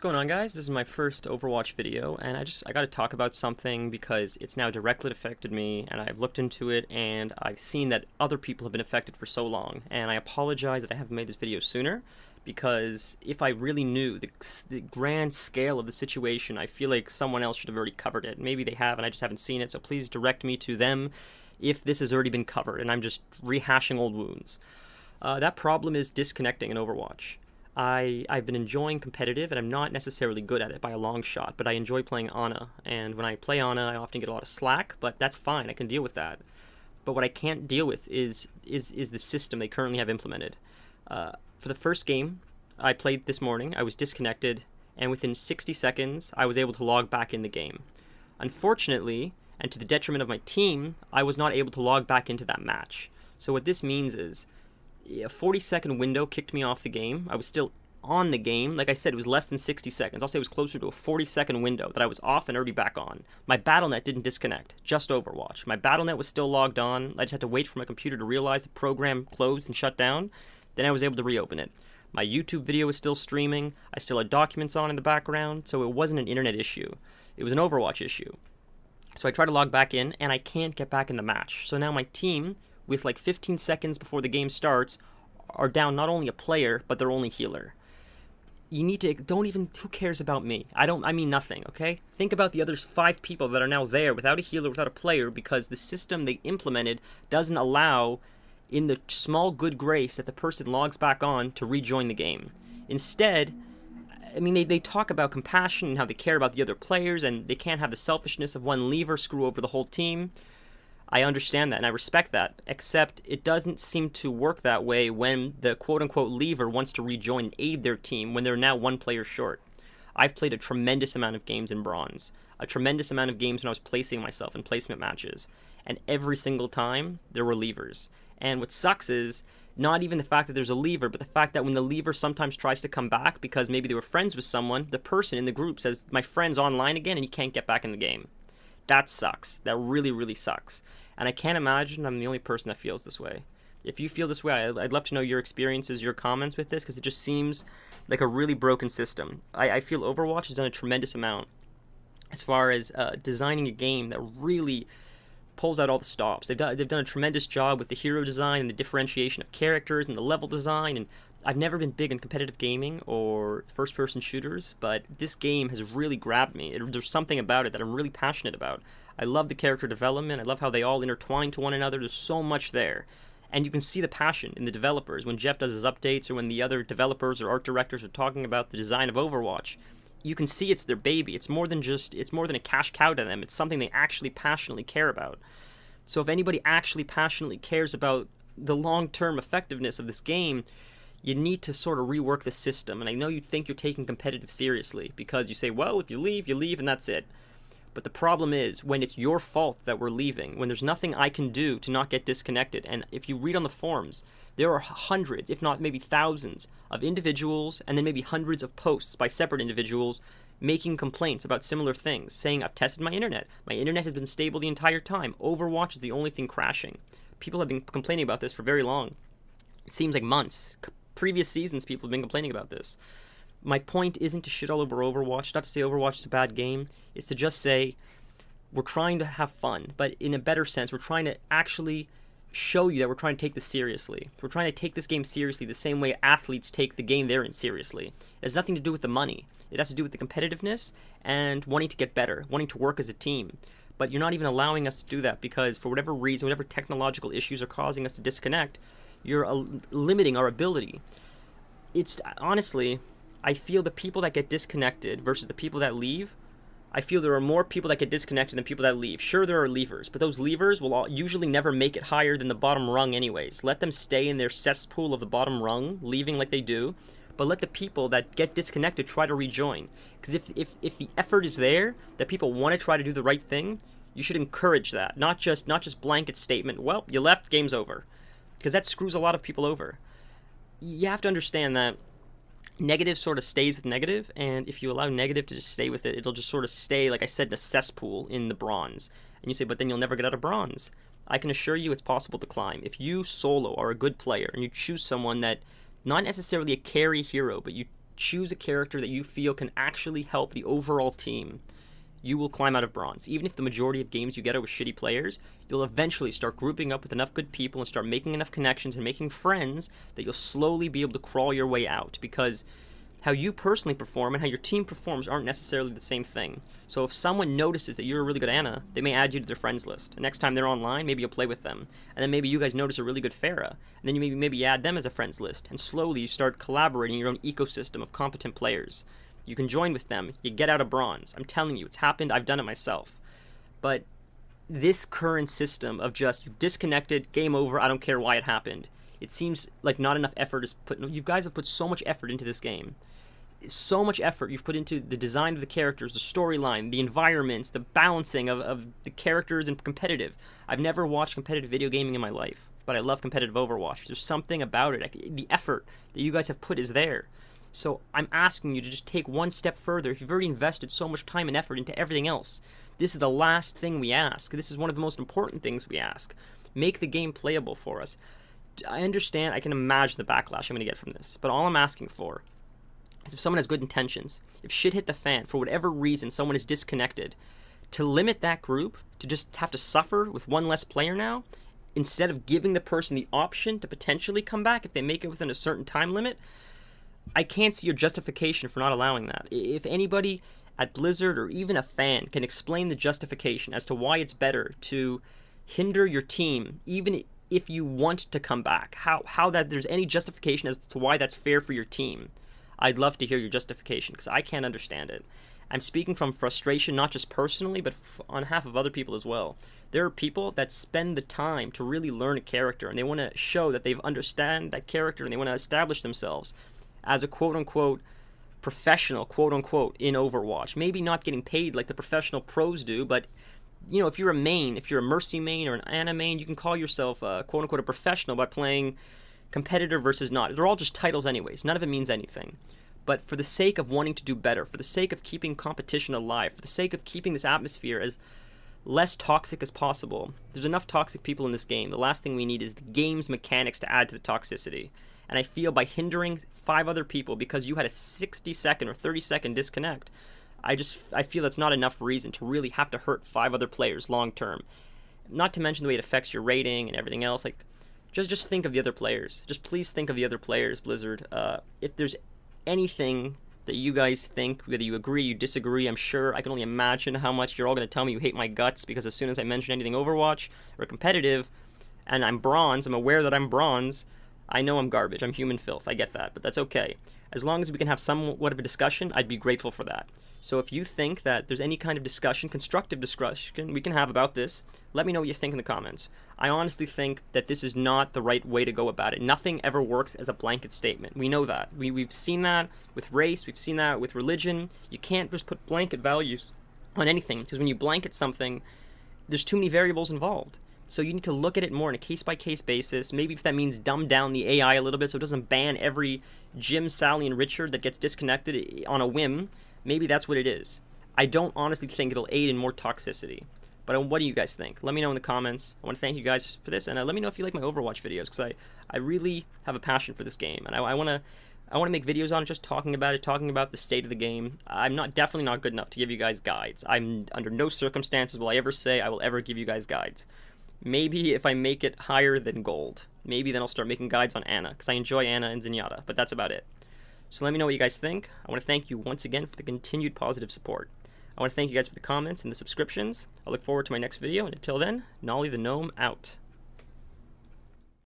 going on, guys? This is my first Overwatch video, and I got to talk about something because it's now directly affected me, and I've looked into it, and I've seen that other people have been affected for so long, and I apologize that I haven't made this video sooner, because if I really knew the grand scale of the situation, I feel like someone else should have already covered it. Maybe they have, and I just haven't seen it, so please direct me to them if this has already been covered, and I'm just rehashing old wounds. That problem is disconnecting in Overwatch. I've been enjoying competitive, and I'm not necessarily good at it by a long shot, but I enjoy playing Ana, and when I play Ana, I often get a lot of slack, but that's fine, I can deal with that. But what I can't deal with is the system they currently have implemented. For the first game I played this morning, I was disconnected, and within 60 seconds, I was able to log back in the game. Unfortunately, and to the detriment of my team, I was not able to log back into that match. So what this means is, a 40-second window kicked me off the game. I was still on the game. Like I said, it was less than 60 seconds. I'll say it was closer to a 40-second window that I was off and already back on. My BattleNet didn't disconnect, just Overwatch. My BattleNet was still logged on. I just had to wait for my computer to realize the program closed and shut down. Then I was able to reopen it. My YouTube video was still streaming. I still had documents on in the background, so it wasn't an internet issue. It was an Overwatch issue. So I tried to log back in, and I can't get back in the match. So now my team, with like 15 seconds before the game starts, are down not only a player, but their only healer. You need to, who cares about me? I mean nothing, okay? Think about the other 5 people that are now there without a healer, without a player, because the system they implemented doesn't allow, in the small good grace that the person logs back on, to rejoin the game. Instead, I mean, they talk about compassion and how they care about the other players, and they can't have the selfishness of one leaver screw over the whole team. I understand that, and I respect that, except it doesn't seem to work that way when the quote-unquote leaver wants to rejoin and aid their team when they're now one player short. I've played a tremendous amount of games in Bronze, a tremendous amount of games when I was placing myself in placement matches, and every single time, there were leavers. And what sucks is, not even the fact that there's a leaver, but the fact that when the leaver sometimes tries to come back because maybe they were friends with someone, the person in the group says, "My friend's online again," and he can't get back in the game. That sucks. That really, really sucks. And I can't imagine I'm the only person that feels this way. If you feel this way, I'd love to know your experiences, your comments with this, because it just seems like a really broken system. I feel Overwatch has done a tremendous amount as far as designing a game that really pulls out all the stops. They've done a tremendous job with the hero design and the differentiation of characters and the level design, and I've never been big in competitive gaming or first-person shooters, but this game has really grabbed me. There's something about it that I'm really passionate about. I love the character development. I love how they all intertwine to one another. There's so much there. And you can see the passion in the developers. When Jeff does his updates or when the other developers or art directors are talking about the design of Overwatch, you can see it's their baby. It's more than a cash cow to them. It's something they actually passionately care about. So if anybody actually passionately cares about the long-term effectiveness of this game, you need to sort of rework the system. And I know you think you're taking competitive seriously because you say, well, if you leave, and that's it. But the problem is, when it's your fault that we're leaving, when there's nothing I can do to not get disconnected, and if you read on the forums, there are hundreds, if not maybe thousands, of individuals, and then maybe hundreds of posts by separate individuals making complaints about similar things, saying, I've tested my internet has been stable the entire time, Overwatch is the only thing crashing. People have been complaining about this for very long. It seems like months. Previous seasons, people have been complaining about this. My point isn't to shit all over Overwatch, not to say Overwatch is a bad game. It's to just say we're trying to have fun, but in a better sense, we're trying to actually show you that we're trying to take this seriously. We're trying to take this game seriously the same way athletes take the game they're in seriously. It has nothing to do with the money. It has to do with the competitiveness and wanting to get better, wanting to work as a team. But you're not even allowing us to do that because for whatever reason, whatever technological issues are causing us to disconnect, you're limiting our ability. It's honestly, I feel the people that get disconnected versus the people that leave, I feel there are more people that get disconnected than people that leave. Sure, there are leavers, but those leavers will usually never make it higher than the bottom rung anyways. Let them stay in their cesspool of the bottom rung, leaving like they do, but let the people that get disconnected try to rejoin. Because if the effort is there, that people want to try to do the right thing, you should encourage that, not just blanket statement, well, you left, game's over. Because that screws a lot of people over. You have to understand that negative sort of stays with negative, and if you allow negative to just stay with it, it'll just sort of stay, like I said, in a cesspool in the bronze. And you say, but then you'll never get out of bronze. I can assure you it's possible to climb. If you solo are a good player and you choose someone that, not necessarily a carry hero, but you choose a character that you feel can actually help the overall team, you will climb out of bronze. Even if the majority of games you get are with shitty players, you'll eventually start grouping up with enough good people and start making enough connections and making friends that you'll slowly be able to crawl your way out, because how you personally perform and how your team performs aren't necessarily the same thing. So if someone notices that you're a really good Ana, they may add you to their friends list. And next time they're online, maybe you'll play with them. And then maybe you guys notice a really good Pharah, and then you maybe add them as a friends list. And slowly you start collaborating your own ecosystem of competent players. You can join with them, you get out of bronze. I'm telling you, it's happened, I've done it myself. But this current system of just, you've disconnected, game over, I don't care why it happened. It seems like not enough effort is put. You guys have put so much effort into this game. So much effort you've put into the design of the characters, the storyline, the environments, the balancing of the characters and competitive. I've never watched competitive video gaming in my life, but I love competitive Overwatch. There's something about it. The effort that you guys have put is there. So I'm asking you to just take one step further. If you've already invested so much time and effort into everything else, this is the last thing we ask. This is one of the most important things we ask. Make the game playable for us. I understand, I can imagine the backlash I'm going to get from this, but all I'm asking for is if someone has good intentions, if shit hit the fan, for whatever reason someone is disconnected, to limit that group to just have to suffer with one less player now, instead of giving the person the option to potentially come back if they make it within a certain time limit. I can't see your justification for not allowing that. If anybody at Blizzard or even a fan can explain the justification as to why it's better to hinder your team, even if you want to come back, how that there's any justification as to why that's fair for your team, I'd love to hear your justification, because I can't understand it. I'm speaking from frustration, not just personally, but on behalf of other people as well. There are people that spend the time to really learn a character, and they want to show that they've understand that character, and they want to establish themselves as a quote-unquote professional, quote-unquote, in Overwatch. Maybe not getting paid like the professional pros do, but you know, if you're a main, if you're a Mercy main or an Ana main, you can call yourself quote-unquote a professional by playing competitor versus not. They're all just titles anyways. None of it means anything. But for the sake of wanting to do better, for the sake of keeping competition alive, for the sake of keeping this atmosphere as less toxic as possible, there's enough toxic people in this game. The last thing we need is the game's mechanics to add to the toxicity. And I feel by hindering 5 other people because you had a 60-second or 30-second disconnect, I feel that's not enough reason to really have to hurt 5 other players long term. Not to mention the way it affects your rating and everything else. Like, just think of the other players. Just please think of the other players, Blizzard. If there's anything that you guys think, whether you agree, you disagree, I'm sure I can only imagine how much you're all going to tell me you hate my guts, because as soon as I mention anything Overwatch or competitive, and I'm bronze, I'm aware that I'm bronze, I know I'm garbage, I'm human filth, I get that, but that's okay. As long as we can have somewhat of a discussion, I'd be grateful for that. So if you think that there's any kind of discussion, constructive discussion we can have about this, let me know what you think in the comments. I honestly think that this is not the right way to go about it. Nothing ever works as a blanket statement. We know that. We've seen that with race, we've seen that with religion. You can't just put blanket values on anything, because when you blanket something, there's too many variables involved. So you need to look at it more on a case-by-case basis. Maybe if that means dumb down the AI a little bit so it doesn't ban every Jim, Sally, and Richard that gets disconnected on a whim, maybe that's what it is. I don't honestly think it'll aid in more toxicity. But what do you guys think? Let me know in the comments. I want to thank you guys for this, and let me know if you like my Overwatch videos, because I really have a passion for this game, and I want to make videos on it, just talking about it, talking about the state of the game. I'm definitely not good enough to give you guys guides. I'm under no circumstances will I ever say I will ever give you guys guides. Maybe if I make it higher than gold, maybe then I'll start making guides on Ana, because I enjoy Ana and Zenyatta, but that's about it. So let me know what you guys think. I want to thank you once again for the continued positive support. I want to thank you guys for the comments and the subscriptions. I look forward to my next video, and until then, Nollie the Gnome out.